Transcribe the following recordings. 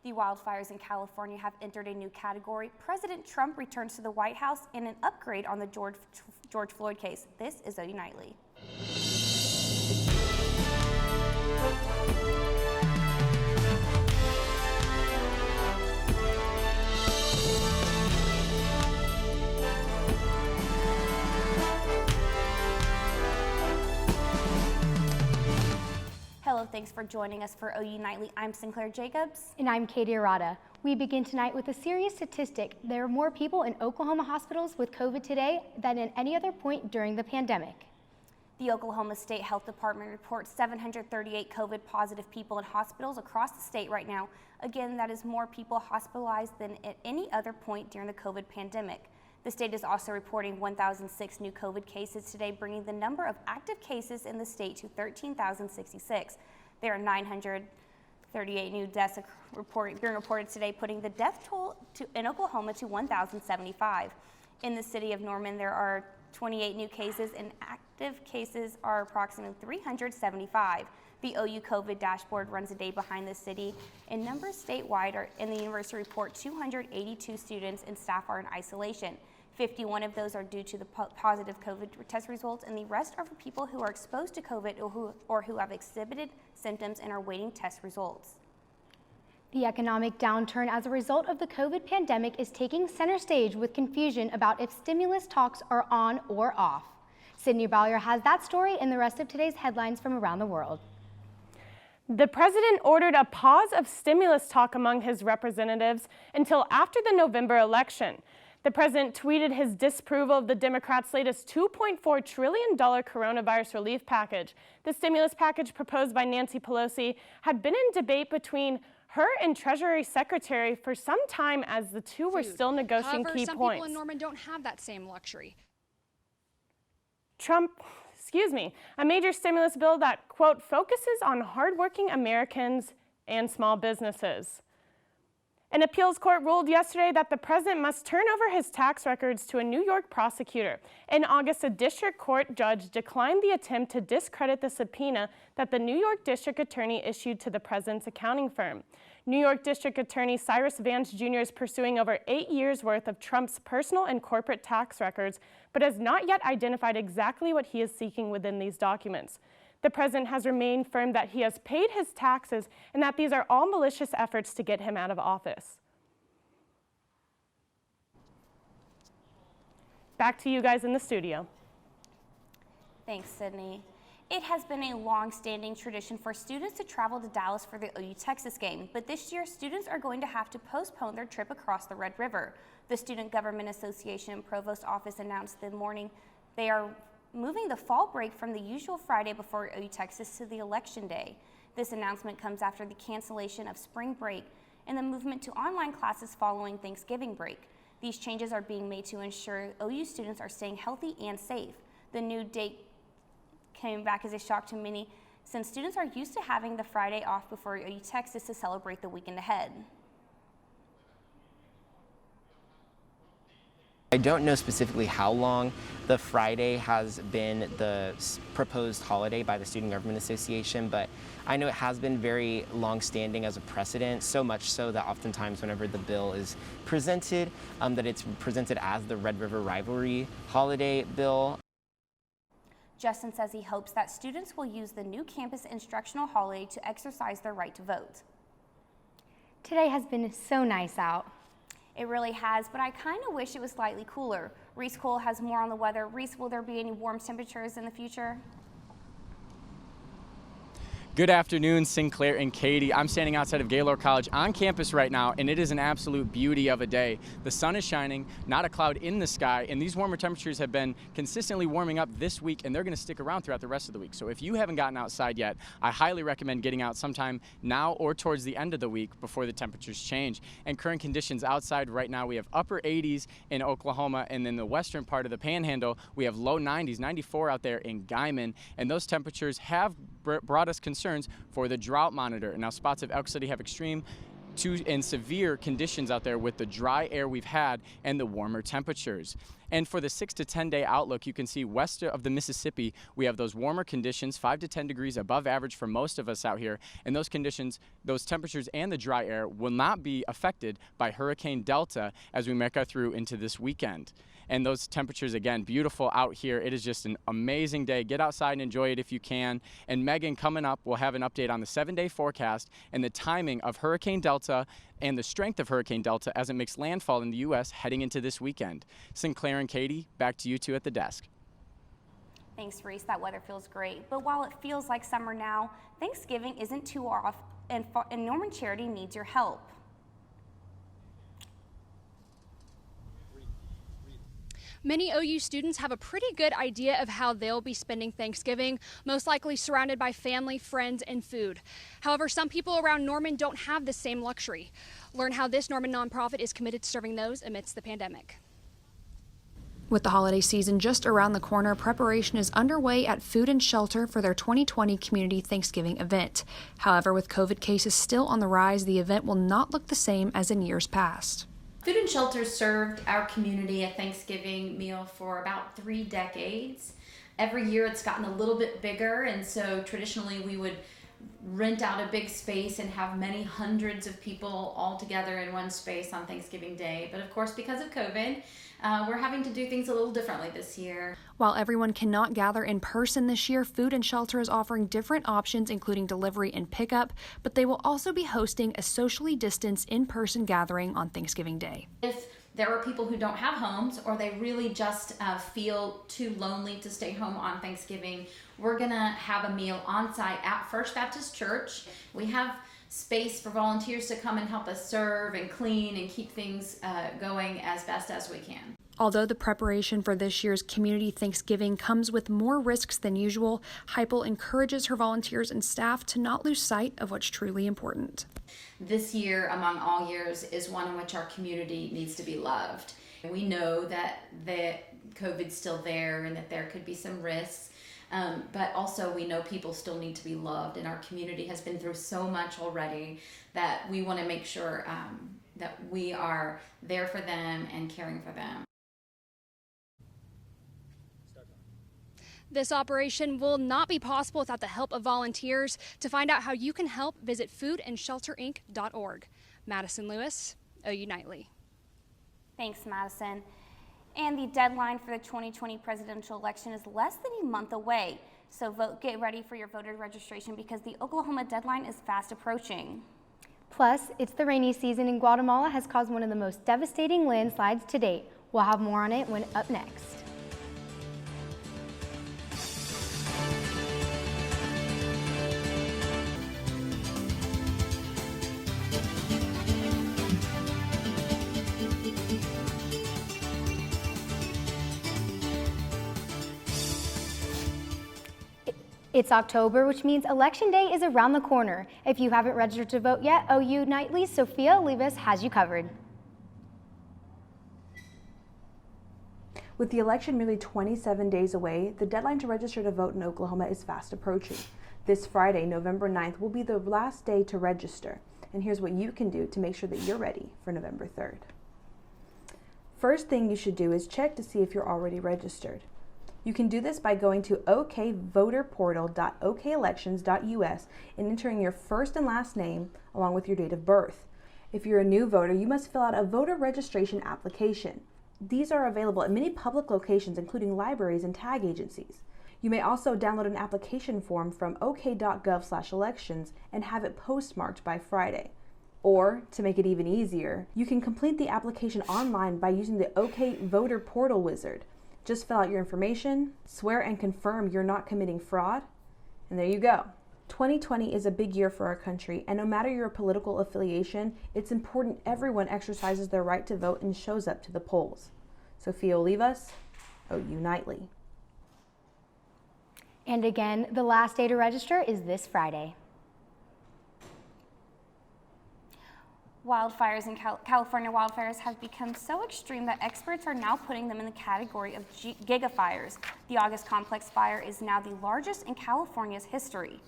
The wildfires in California have entered a new category. President Trump returns to the White House and an upgrade on the George Floyd case. This is OU Nightly. Hello, thanks for joining us for OU Nightly. I'm Sinclaire Jacobs. And I'm Katie Arata. We begin tonight with a serious statistic. There are more people in Oklahoma hospitals with COVID today than at any other point during the pandemic. The Oklahoma State Health Department reports 738 COVID positive people in hospitals across the state right now. Again, that is more people hospitalized than at any other point during the COVID pandemic. The state is also reporting 1,006 new COVID cases today, bringing the number of active cases in the state to 13,066. There are 938 new deaths being reported today, putting the death toll in Oklahoma to 1,075. In the city of Norman, there are 28 new cases, and active cases are approximately 375. The OU COVID dashboard runs a day behind the city, and numbers statewide are in the university report 282 students and staff are in isolation. 51 of those are due to the positive COVID test results, and the rest are for people who are exposed to COVID or who have exhibited symptoms and are waiting test results. The economic downturn as a result of the COVID pandemic is taking center stage with confusion about if stimulus talks are on or off. Sydney Baulier has that story and the rest of today's headlines from around the world. The president ordered a pause of stimulus talk among his representatives until after the November election. The president tweeted his disapproval of the Democrats' latest $2.4 trillion coronavirus relief package. The stimulus package proposed by Nancy Pelosi had been in debate between her and Treasury Secretary for some time as the two were still negotiating key points. Some people in Norman don't have that same luxury. A major stimulus bill that, quote, focuses on hardworking Americans and small businesses. An appeals court ruled yesterday that the president must turn over his tax records to a New York prosecutor. In August, a district court judge declined the attempt to discredit the subpoena that the New York district attorney issued to the president's accounting firm. New York District Attorney Cyrus Vance Jr. is pursuing over 8 years' worth of Trump's personal and corporate tax records, but has not yet identified exactly what he is seeking within these documents. The president has remained firm that he has paid his taxes and that these are all malicious efforts to get him out of office. Back to you guys in the studio. Thanks, Sydney. It has been a long-standing tradition for students to travel to Dallas for the OU-Texas game, but this year students are going to have to postpone their trip across the Red River. The Student Government Association and Provost Office announced this morning they are moving the fall break from the usual Friday before OU-Texas to the election day. This announcement comes after the cancellation of spring break and the movement to online classes following Thanksgiving break. These changes are being made to ensure OU students are staying healthy and safe. The new date came back as a shock to many since students are used to having the Friday off before OU-Texas to celebrate the weekend ahead. I don't know specifically how long the Friday has been the proposed holiday by the Student Government Association, but I know it has been very long-standing as a precedent, so much so that oftentimes whenever the bill is presented, that it's presented as the Red River Rivalry holiday bill. Justin says he hopes that students will use the new campus instructional holiday to exercise their right to vote. Today has been so nice out. It really has, but I kind of wish it was slightly cooler. Reece Cole has more on the weather. Reece, will there be any warm temperatures in the future? Good afternoon, Sinclaire and Katie. I'm standing outside of Gaylord College on campus right now, and it is an absolute beauty of a day. The sun is shining, not a cloud in the sky, and these warmer temperatures have been consistently warming up this week, and they're going to stick around throughout the rest of the week. So if you haven't gotten outside yet, I highly recommend getting out sometime now or towards the end of the week before the temperatures change. And current conditions outside right now, we have upper 80s in Oklahoma, and in the western part of the Panhandle, we have low 90s, 94 out there in Guymon, and those temperatures have brought us concerns for the drought monitor. Now, spots of Elk City have extreme and severe conditions out there with the dry air we've had and the warmer temperatures. And for the 6 to 10 day outlook, you can see west of the Mississippi, we have those warmer conditions, 5 to 10 degrees above average for most of us out here. And those conditions, those temperatures and the dry air will not be affected by Hurricane Delta as we make our through into this weekend. And those temperatures, again, beautiful out here. It is just an amazing day. Get outside and enjoy it if you can. And Megan, coming up, we'll have an update on the 7-day forecast and the timing of Hurricane Delta and the strength of Hurricane Delta as it makes landfall in the U.S. heading into this weekend. Sinclaire and Katie, back to you two at the desk. Thanks, Reece. That weather feels great. But while it feels like summer now, Thanksgiving isn't too off, and Norman Charity needs your help. Many OU students have a pretty good idea of how they'll be spending Thanksgiving, most likely surrounded by family, friends, and food. However, some people around Norman don't have the same luxury. Learn how this Norman nonprofit is committed to serving those amidst the pandemic. With the holiday season just around the corner, preparation is underway at Food and Shelter for their 2020 Community Thanksgiving event. However, with COVID cases still on the rise, the event will not look the same as in years past. Food and Shelter served our community a Thanksgiving meal for about 3 decades. Every year it's gotten a little bit bigger, and so traditionally we would rent out a big space and have many hundreds of people all together in one space on Thanksgiving Day. But of course, because of COVID, we're having to do things a little differently this year. While everyone cannot gather in person this year, Food and Shelter is offering different options, including delivery and pickup, but they will also be hosting a socially distanced in-person gathering on Thanksgiving Day. If there are people who don't have homes or they really just feel too lonely to stay home on Thanksgiving, we're going to have a meal on site at First Baptist Church. We have space for volunteers to come and help us serve and clean and keep things going as best as we can. Although the preparation for this year's Community Thanksgiving comes with more risks than usual, Heupel encourages her volunteers and staff to not lose sight of what's truly important. This year, among all years, is one in which our community needs to be loved. We know that COVID's still there and that there could be some risks, but also we know people still need to be loved, and our community has been through so much already that we want to make sure that we are there for them and caring for them. This operation will not be possible without the help of volunteers. To find out how you can help, visit foodandshelterinc.org. Madison Lewis, OU Nightly. Thanks, Madison. And the deadline for the 2020 presidential election is less than a month away. So get ready for your voter registration because the Oklahoma deadline is fast approaching. Plus, it's the rainy season and Guatemala has caused one of the most devastating landslides to date. We'll have more on it when up next. It's October, which means Election Day is around the corner. If you haven't registered to vote yet, OU Nightly's Sophia Olivas has you covered. With the election merely 27 days away, the deadline to register to vote in Oklahoma is fast approaching. This Friday, November 9th, will be the last day to register. And here's what you can do to make sure that you're ready for November 3rd. First thing you should do is check to see if you're already registered. You can do this by going to okvoterportal.okelections.us and entering your first and last name along with your date of birth. If you're a new voter, you must fill out a voter registration application. These are available at many public locations, including libraries and tag agencies. You may also download an application form from ok.gov/elections and have it postmarked by Friday. Or, to make it even easier, you can complete the application online by using the OK Voter Portal wizard. Just fill out your information, swear and confirm you're not committing fraud, and there you go. 2020 is a big year for our country, and no matter your political affiliation, it's important everyone exercises their right to vote and shows up to the polls. Sophia Olivas, OU Nightly. And again, the last day to register is this Friday. Wildfires in California wildfires have become so extreme that experts are now putting them in the category of gigafires. The August complex fire is now the largest in California's history.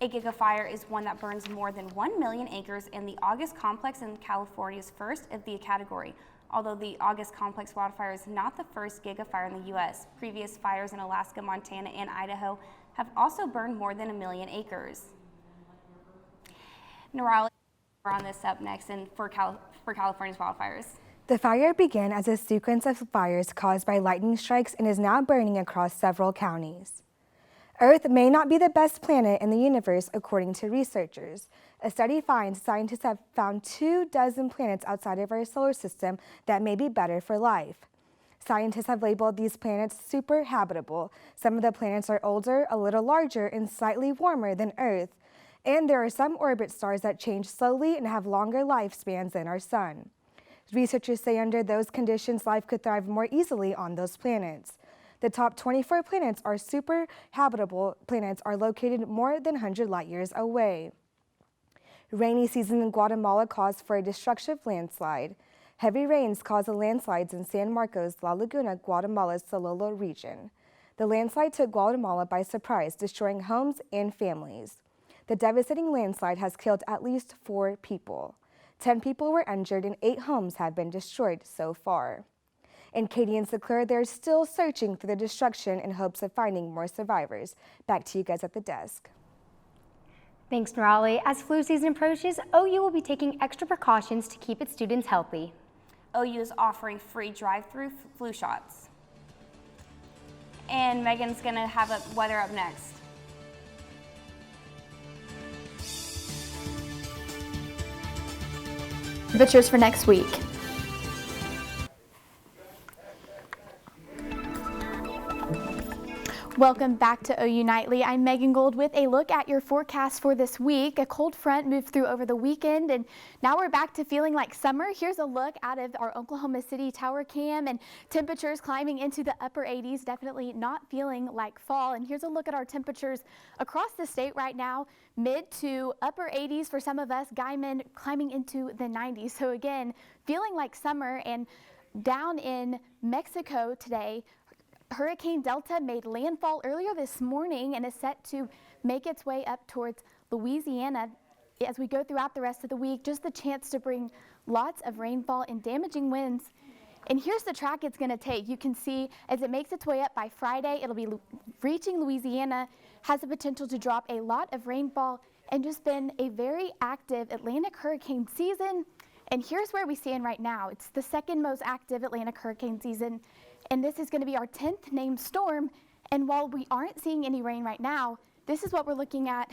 A gigafire is one that burns more than 1 million acres, and the August complex in California is first of the category. Although the August complex wildfire is not the first gigafire in the U.S., previous fires in Alaska, Montana, and Idaho have also burned more than 1 million acres. Nirali, we're on this up next and for California's wildfires. The fire began as a sequence of fires caused by lightning strikes and is now burning across several counties. Earth may not be the best planet in the universe, according to researchers. A study finds scientists have found 24 planets outside of our solar system that may be better for life. Scientists have labeled these planets super habitable. Some of the planets are older, a little larger, and slightly warmer than Earth. And there are some orbit stars that change slowly and have longer lifespans than our sun. Researchers say under those conditions, life could thrive more easily on those planets. The top 24 planets are super habitable planets are located more than 100 light years away. Rainy season in Guatemala caused for a destructive landslide. Heavy rains caused landslides in San Marcos, La Laguna, Guatemala's Sololo region. The landslide took Guatemala by surprise, destroying homes and families. The devastating landslide has killed at least 4 people. 10 people were injured and 8 homes have been destroyed so far. In Katy and Sinclaire, they're still searching through the destruction in hopes of finding more survivors. Back to you guys at the desk. Thanks, Nirali. As flu season approaches, OU will be taking extra precautions to keep its students healthy. OU is offering free drive-through flu shots. And Megan's going to have a weather up next. Temperatures for next week. Welcome back to OU Nightly. I'm Megan Gold with a look at your forecast for this week. A cold front moved through over the weekend, and now we're back to feeling like summer. Here's a look out of our Oklahoma City tower cam, and temperatures climbing into the upper 80s, definitely not feeling like fall. And here's a look at our temperatures across the state right now, mid to upper 80s for some of us, Guyman climbing into the 90s. So again, feeling like summer. And down in Mexico today, Hurricane Delta made landfall earlier this morning and is set to make its way up towards Louisiana as we go throughout the rest of the week. Just the chance to bring lots of rainfall and damaging winds. And here's the track it's going to take. You can see as it makes its way up by Friday, it'll be reaching Louisiana, has the potential to drop a lot of rainfall, and just been a very active Atlantic hurricane season. And here's where we stand right now. It's the second most active Atlantic hurricane season. And this is going to be our 10th named storm. And while we aren't seeing any rain right now, this is what we're looking at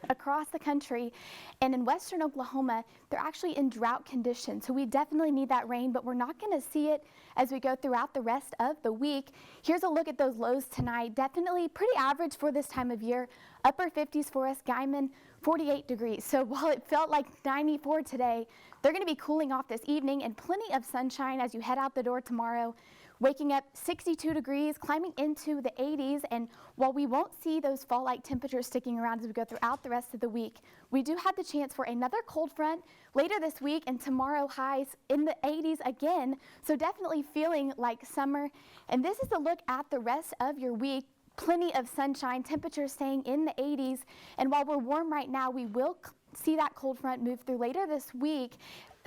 across the country. And in western Oklahoma, they're actually in drought conditions. So we definitely need that rain, but we're not going to see it as we go throughout the rest of the week. Here's a look at those lows tonight. Definitely pretty average for this time of year. Upper 50s for us, Guyman, 48 degrees. So while it felt like 94 today, they're going to be cooling off this evening and plenty of sunshine as you head out the door tomorrow. Waking up 62 degrees, climbing into the 80s, and while we won't see those fall-like temperatures sticking around as we go throughout the rest of the week, we do have the chance for another cold front later this week, and tomorrow highs in the 80s again, so definitely feeling like summer. And this is a look at the rest of your week. Plenty of sunshine, temperatures staying in the 80s, and while we're warm right now, we will see that cold front move through later this week.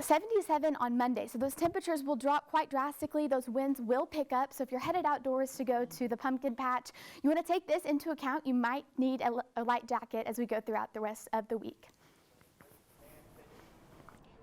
77 on Monday, so those temperatures will drop quite drastically. Those winds will pick up, so if you're headed outdoors to go to the pumpkin patch, you want to take this into account. You might need a light jacket as we go throughout the rest of the week.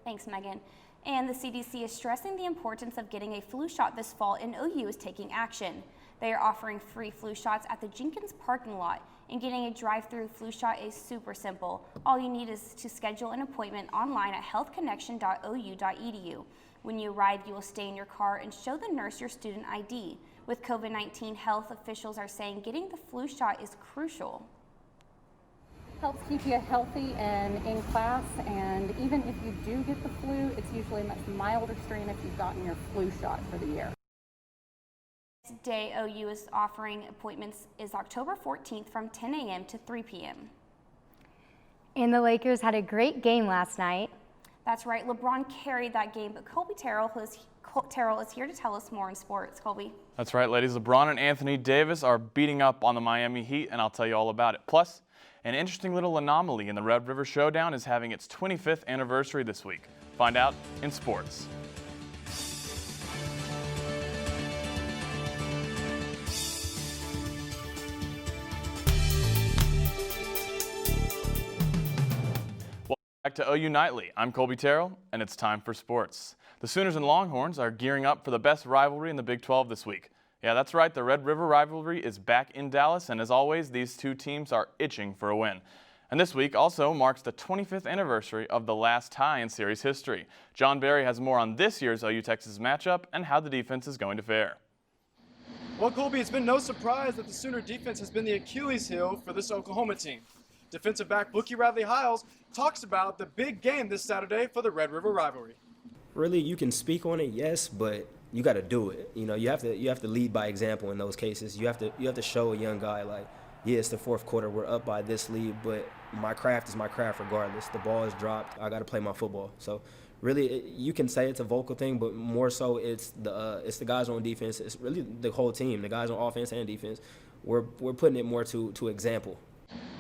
Thanks, Megan. And the CDC is stressing the importance of getting a flu shot this fall, and OU is taking action. They are offering free flu shots at the Jenkins parking lot. And getting a drive-through flu shot is super simple. All you need is to schedule an appointment online at healthconnection.ou.edu. When you arrive, you will stay in your car and show the nurse your student ID. With COVID-19, health officials are saying getting the flu shot is crucial. Helps keep you healthy and in class, and even if you do get the flu, it's usually a much milder strain if you've gotten your flu shot for the year. Day OU is offering appointments is October 14th from 10 a.m. to 3 p.m. And the Lakers had a great game last night. That's right, LeBron carried that game, but Terrell is here to tell us more in sports. Kolby. That's right, ladies. LeBron and Anthony Davis are beating up on the Miami Heat, and I'll tell you all about it. Plus, an interesting little anomaly in the Red River Showdown is having its 25th anniversary this week. Find out in sports. Back to OU Nightly. I'm Kolby Terrell, and it's time for sports. The Sooners and Longhorns are gearing up for the best rivalry in the Big 12 this week. Yeah, that's right, the Red River rivalry is back in Dallas, and as always, these two teams are itching for a win. And this week also marks the 25th anniversary of the last tie in series history. John Barry has more on this year's OU-Texas matchup and how the defense is going to fare. Well, Kolby, it's been no surprise that the Sooner defense has been the Achilles heel for this Oklahoma team. Defensive back Bookie Radley-Hiles talks about the big game this Saturday for the Red River rivalry. Really, you can speak on it, yes, but you got to do it. You know, you have to lead by example in those cases. You have to show a young guy, like, yeah, it's the fourth quarter, we're up by this lead, but my craft is my craft regardless. The ball is dropped, I got to play my football. So really, you can say it's a vocal thing, but more so it's the guys on defense. It's really the whole team, the guys on offense and defense. We're putting it more to example.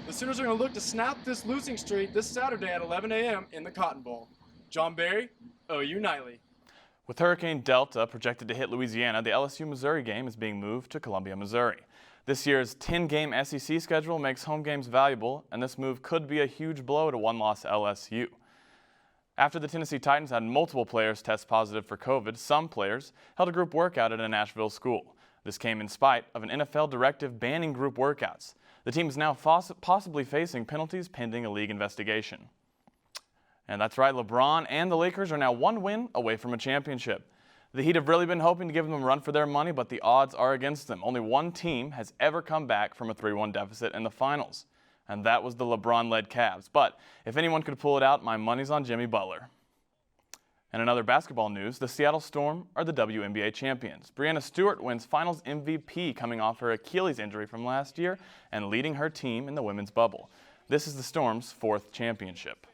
The Sooners are going to look to snap this losing streak this Saturday at 11 a.m. in the Cotton Bowl. John Barry, OU Nightly. With Hurricane Delta projected to hit Louisiana, the LSU-Missouri game is being moved to Columbia, Missouri. This year's 10-game SEC schedule makes home games valuable, and this move could be a huge blow to one-loss LSU. After the Tennessee Titans had multiple players test positive for COVID, some players held a group workout at a Nashville school. This came in spite of an NFL directive banning group workouts. The team is now possibly facing penalties pending a league investigation. And that's right, LeBron and the Lakers are now one win away from a championship. The Heat have really been hoping to give them a run for their money, but the odds are against them. Only one team has ever come back from a 3-1 deficit in the finals, and that was the LeBron-led Cavs. But if anyone could pull it out, my money's on Jimmy Butler. And in other basketball news, the Seattle Storm are the WNBA champions. Breanna Stewart wins Finals MVP coming off her Achilles injury from last year and leading her team in the women's bubble. This is the Storm's 4th championship.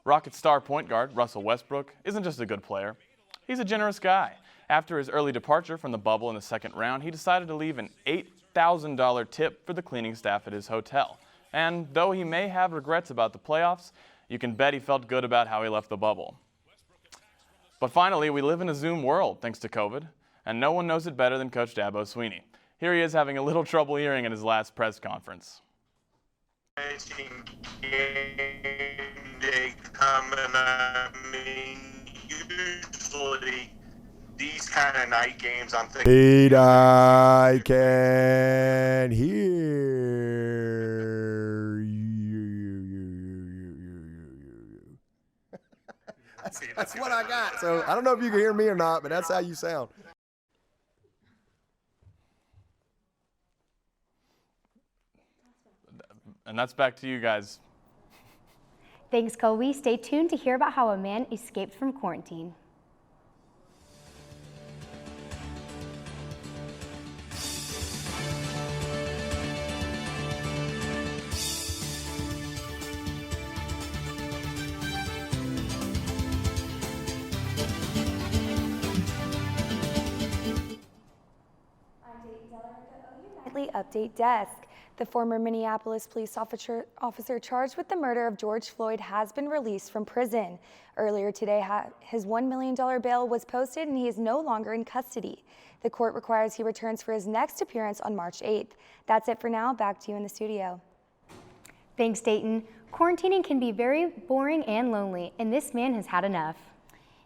Rockets star point guard Russell Westbrook isn't just a good player. He's a generous guy. After his early departure from the bubble in the second round, he decided to leave an $8,000 tip for the cleaning staff at his hotel. And though he may have regrets about the playoffs, you can bet he felt good about how he left the bubble. But finally, we live in a Zoom world thanks to COVID, and no one knows it better than Coach Dabo Swinney. Here he is having a little trouble hearing at his last press conference. Usually these kind of night games, I'm thinking. I can hear you. That's what I got. So I don't know if you can hear me or not, but that's how you sound. And that's back to you guys. Thanks, Kolby. Stay tuned to hear about how a man escaped from quarantine. Update desk. The former Minneapolis police officer charged with the murder of George Floyd has been released from prison. Earlier today, his $1 million bail was posted and he is no longer in custody. The court requires he returns for his next appearance on March 8th. That's it for now. Back to you in the studio. Thanks, Deyton. Quarantining can be very boring and lonely, and this man has had enough.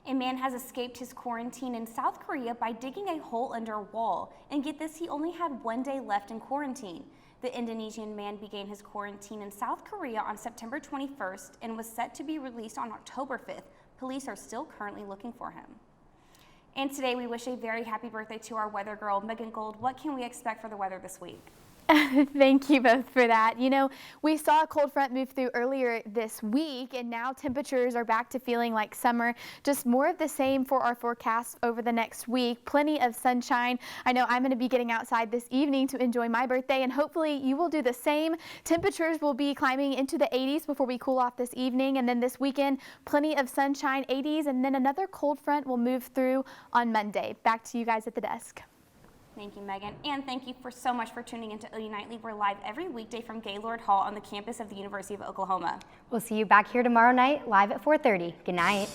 A man has escaped his quarantine in South Korea by digging a hole under a wall. And get this, he only had 1 day left in quarantine. The Indonesian man began his quarantine in South Korea on September 21st and was set to be released on October 5th. Police are still currently looking for him. And today we wish a very happy birthday to our weather girl, Megan Gold. What can we expect for the weather this week? Thank you both for that. You know, we saw a cold front move through earlier this week, and now temperatures are back to feeling like summer. Just more of the same for our forecast over the next week. Plenty of sunshine. I know I'm going to be getting outside this evening to enjoy my birthday, and hopefully you will do the same. Temperatures will be climbing into the 80s before we cool off this evening, and then this weekend, plenty of sunshine, 80s, and then another cold front will move through on Monday. Back to you guys at the desk. Thank you, Megan. And thank you so much for tuning into OU Nightly. We're live every weekday from Gaylord Hall on the campus of the University of Oklahoma. We'll see you back here tomorrow night, live at 4:30. Good night.